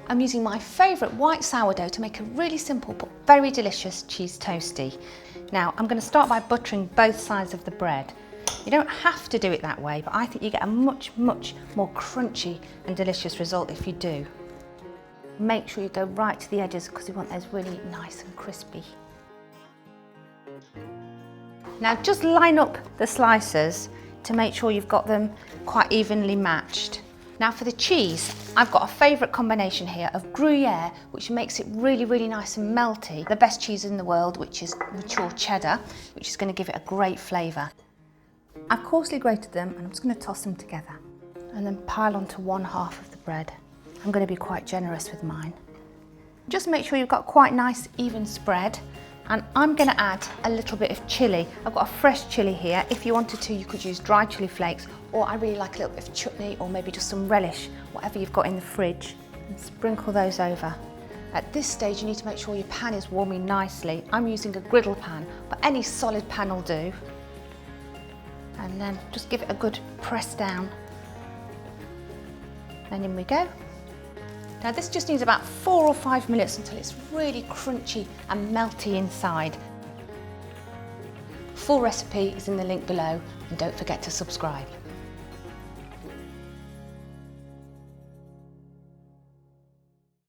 I'm using my favourite white sourdough to make a really simple but very delicious cheese toastie. Now I'm going to start by buttering both sides of the bread. You don't have to do it that way, but I think you get a much more crunchy and delicious result if you do. Make sure you go right to the edges because we want those really nice and crispy. Now just line up the slices to make sure you've got them quite evenly matched. Now for the cheese, I've got a favourite combination here of Gruyère, which makes it really nice and melty. The best cheese in the world, which is mature cheddar, which is going to give it a great flavour. I've coarsely grated them and I'm just going to toss them together and then pile onto one half of the bread. I'm going to be quite generous with mine. Just make sure you've got quite nice even spread, and I'm going to add a little bit of chilli. I've got a fresh chilli here. If you wanted to, you could use dry chilli flakes, or I really like a little bit of chutney or maybe just some relish, whatever you've got in the fridge, and sprinkle those over. At this stage you need to make sure your pan is warming nicely. I'm using a griddle pan, but any solid pan will do. And then just give it a good press down. And in we go. Now this just needs about 4 or 5 minutes until it's really crunchy and melty inside. Full recipe is in the link below, and don't forget to subscribe.